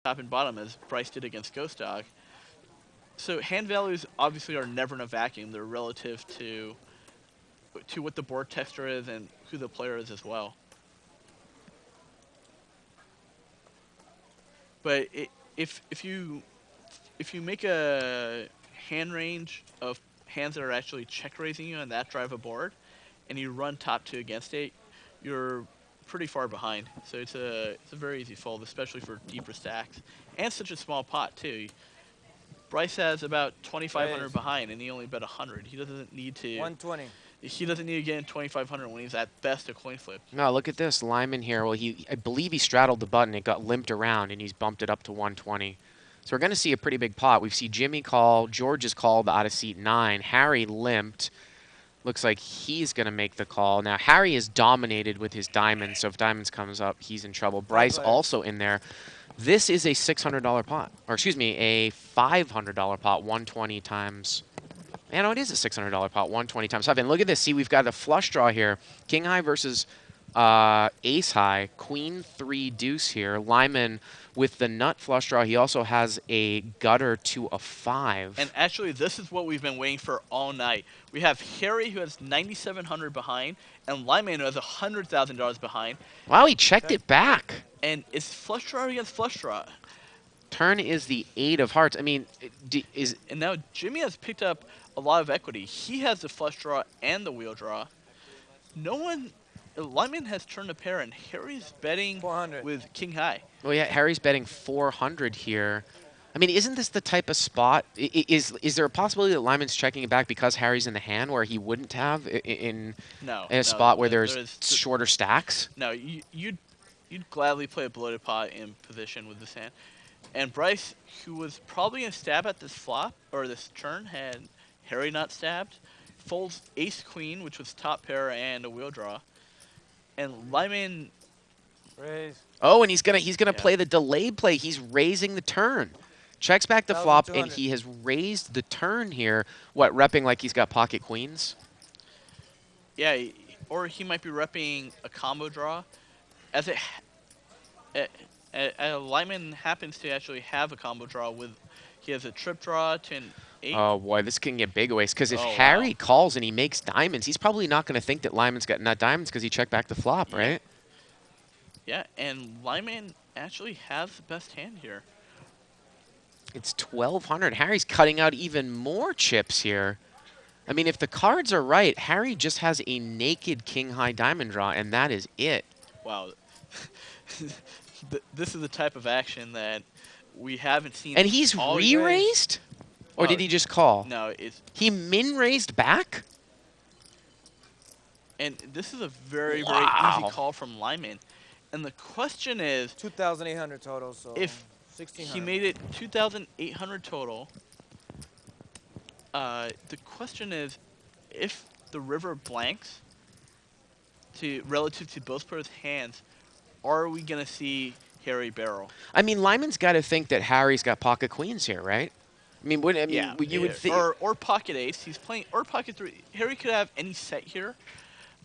top and bottom as Bryce did against Ghost Dog. So hand values obviously are never in a vacuum. They're relative to what the board texture is and who the player is as well. But if you make a hand range of hands that are actually check raising you on that drive a board, and you run top two against it, you're pretty far behind. So it's a very easy fold, especially for deeper stacks and such a small pot too. Bryce has about 2,500 Raise. behind, and he only bet 100. He doesn't need to. 120. He doesn't need to get in 2,500 when he's at best a coin flip. No, look at this. Lyman here. Well, I believe he straddled the button. It got limped around, and he's bumped it up to 120. So we're going to see a pretty big pot. We see Jimmy call. George is called out of seat 9. Harry limped. Looks like he's going to make the call. Now, Harry is dominated with his diamonds, so if diamonds comes up, he's in trouble. Bryce also in there. This is a $600 pot. Or, excuse me, a $500 pot, 120 times... Man, no, it is a $600 pot, 120 times 5. And look at this. See, we've got a flush draw here. King high versus ace high. Queen 3 deuce here. Lyman with the nut flush draw. He also has a gutter to a 5. And actually, this is what we've been waiting for all night. We have Harry, who has 9,700 behind, and Lyman, who has $100,000 behind. Wow, he checked it back. And it's flush draw against flush draw. Turn is the 8 of hearts. I mean, and now Jimmy has picked up a lot of equity. He has the flush draw and the wheel draw. Lyman has turned a pair, and Harry's betting 400 with king high. Well, yeah, Harry's betting 400 here. I mean, isn't this the type of spot? Is there a possibility that Lyman's checking it back because Harry's in the hand where he wouldn't have in a spot where there's shorter stacks? No, you'd gladly play a bloated pot in position with this hand. And Bryce, who was probably going to stab at this flop, or this turn, had Harry not stabbed, folds ace-queen, which was top pair, and a wheel draw. And Lyman... Raise. Oh, and he's gonna play the delayed play. He's raising the turn. Checks back the flop, and he has raised the turn here. What, repping like he's got pocket queens? Yeah, or he might be repping a combo draw. As Lyman happens to actually have a combo draw with, he has a trip draw to an 8. Oh boy, this can get big ways because if Harry calls and he makes diamonds, he's probably not going to think that Lyman's got nut diamonds because he checked back the flop, right? Yeah, and Lyman actually has the best hand here. It's 1,200. Harry's cutting out even more chips here. I mean, if the cards are right, Harry just has a naked king high diamond draw, and that is it. Wow. This is the type of action that we haven't seen. And he's re-raised? Or did he just call? No, he min-raised back? And this is a very, very easy call from Lyman. And the question is... 2,800 total, so if 1,600. He made it 2,800 total. The question is, if the river blanks relative to both players' hands, are we going to see Harry barrel? I mean, Lyman's got to think that Harry's got pocket queens here, right? I mean, you would think... Or pocket ace. He's playing... Or pocket 3. Harry could have any set here,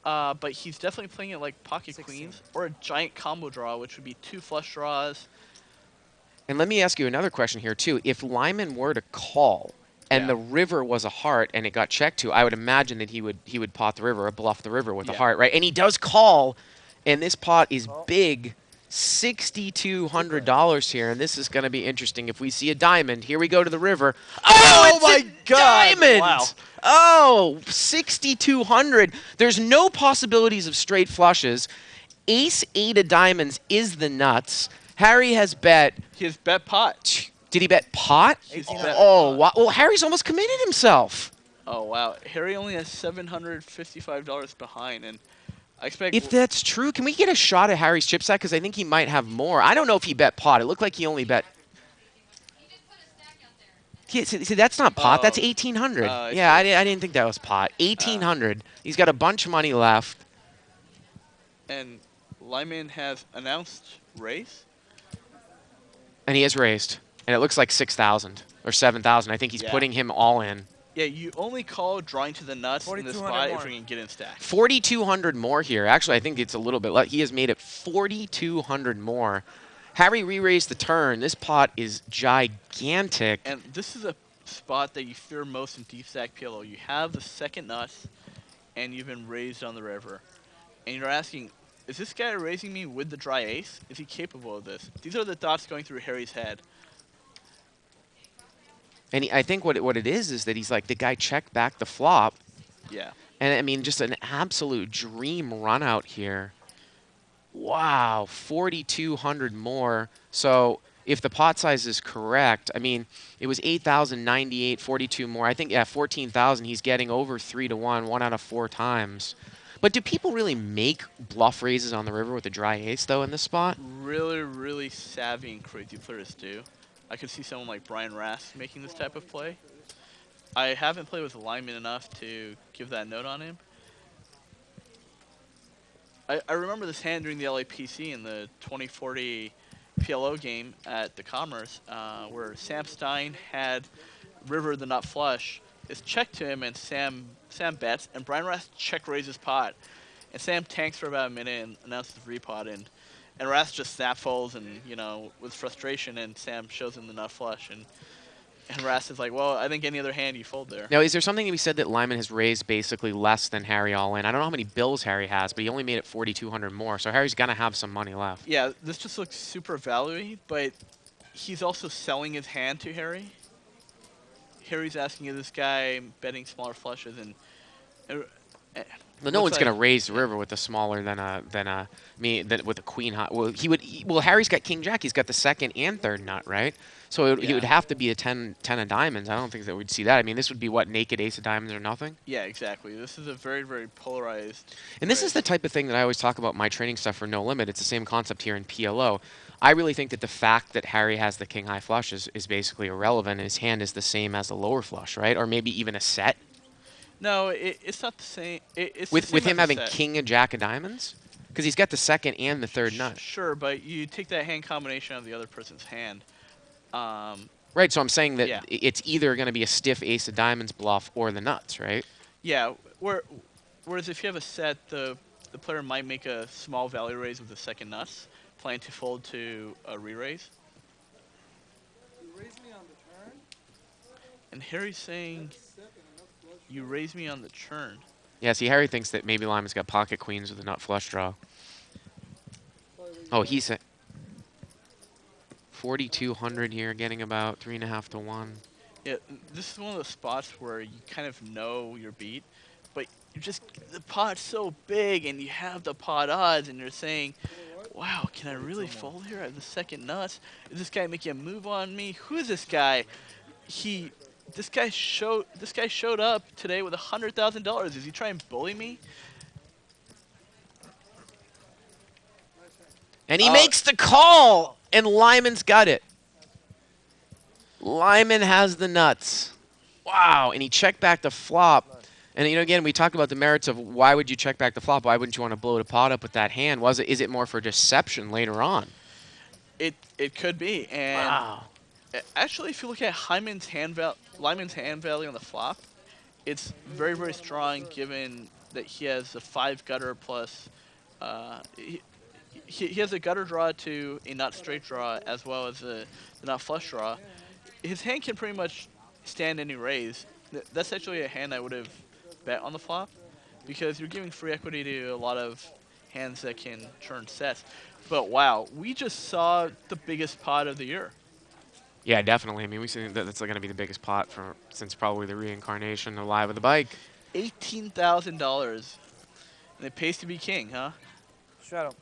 but he's definitely playing it like pocket 16. queens. Or a giant combo draw, which would be 2 flush draws. And let me ask you another question here, too. If Lyman were to call and the river was a heart and it got checked to, I would imagine that he would pot the river or bluff the river with a heart, right? And he does call, and this pot is big, $6,200 here, and this is going to be interesting. If we see a diamond, here we go to the river. Oh, it's a diamond! Wow. Oh, 6,200. There's no possibilities of straight flushes. Ace-8 of diamonds is the nuts. Harry has bet. He has bet pot. Did he bet pot? Wow. Well, Harry's almost committed himself. Oh, wow. Harry only has $755 behind, and I expect... If that's true, can we get a shot at Harry's chip stack? Because I think he might have more. I don't know if he bet pot. It looked like he only bet... See, that's not pot. That's 1,800. Yeah, I didn't think that was pot. 1,800. He's got a bunch of money left. And Lyman has announced raise? And he has raised. And it looks like 6,000 or 7,000. I think he's putting him all in. Yeah, you only call drawing to the nuts in this spot if we can get in stack. 4,200 more here. Actually, I think it's a little bit less. He has made it 4,200 more. Harry re-raised the turn. This pot is gigantic. And this is a spot that you fear most in deep stack PLO. You have the second nuts, and you've been raised on the river. And you're asking, is this guy raising me with the dry ace? Is he capable of this? These are the thoughts going through Harry's head. And I think what it is that he's like, the guy checked back the flop. Yeah. And I mean, just an absolute dream run out here. Wow, 4,200 more. So if the pot size is correct, I mean, it was 8,098, 42 more. I think, yeah, 14,000. He's getting over 3 to 1 out of 4 times. But do people really make bluff raises on the river with a dry ace, though, in this spot? Really, really savvy and crazy players do. I could see someone like Brian Rask making this type of play. I haven't played with Lyman enough to give that note on him. I remember this hand during the LAPC in the 2040 PLO game at the Commerce, where Sam Stein had river the nut flush. It's checked to him, and Sam bets, and Brian Rask check raises pot, and Sam tanks for about a minute and announces the repot, and Rask just snap folds, and with frustration, and Sam shows him the nut flush, and Rask is like, well, I think any other hand you fold there. Now, is there something to be said that Lyman has raised basically less than Harry all in? I don't know how many bills Harry has, but he only made it 4,200 more, so Harry's going to have some money left. Yeah, this just looks super value, but he's also selling his hand to Harry. Harry's asking, is this guy betting smaller flushes, and Well, no one's like, going to raise the river with a smaller than with a queen high. Well, Well, Harry's got king jack. He's got the second and third nut, right? So he would Yeah. have to be a 10 of diamonds. I don't think that we'd see that. I mean, this would be what, naked ace of diamonds or nothing. Yeah, exactly. This is a very, very polarized. And this is the type of thing that I always talk about my training stuff for No Limit. It's the same concept here in PLO. I really think that the fact that Harry has the king high flush is basically irrelevant. And his hand is the same as the lower flush, right? Or maybe even a set. No, it's not the same. It's the With same him as a having set. king and jack of diamonds? Because he's got the second and the third nut. Sure, but you take that hand combination of the other person's hand. Right, so I'm saying that Yeah. it's either going to be a stiff ace of diamonds bluff or the nuts, right? Yeah. Whereas if you have a set, the player might make a small value raise with the second nuts, planning to fold to a re-raise. You raise me on the turn? And Harry's saying, you raise me on the churn. Yeah, see, Harry thinks that maybe Lyman's got pocket queens with a nut flush draw. Oh, he's at 4,200 here, getting about 3.5 to 1. Yeah, this is one of those spots where you kind of know your beat, but the pot's so big and you have the pot odds and you're saying, wow, can I really fold here? I have the second nuts. Is this guy making a move on me? Who is this guy? This guy showed up today with $100,000. Is he trying to bully me? And he makes the call, and Lyman's got it. Lyman has the nuts. Wow, and he checked back the flop. And, again, we talked about the merits of why would you check back the flop? Why wouldn't you want to blow the pot up with that hand? Is it more for deception later on? It could be. And Wow. actually, if you look at Lyman's hand value on the flop, it's very, very strong given that he has a 5 gutter plus. He has a gutter draw to a nut straight draw as well as the nut flush draw. His hand can pretty much stand any raise. That's actually a hand I would have bet on the flop because you're giving free equity to a lot of hands that can turn sets. But wow, we just saw the biggest pot of the year. Yeah, definitely. I mean, we see that's going to be the biggest pot since probably the reincarnation of Live with the Bike. $18,000. And it pays to be king, huh? Shadow.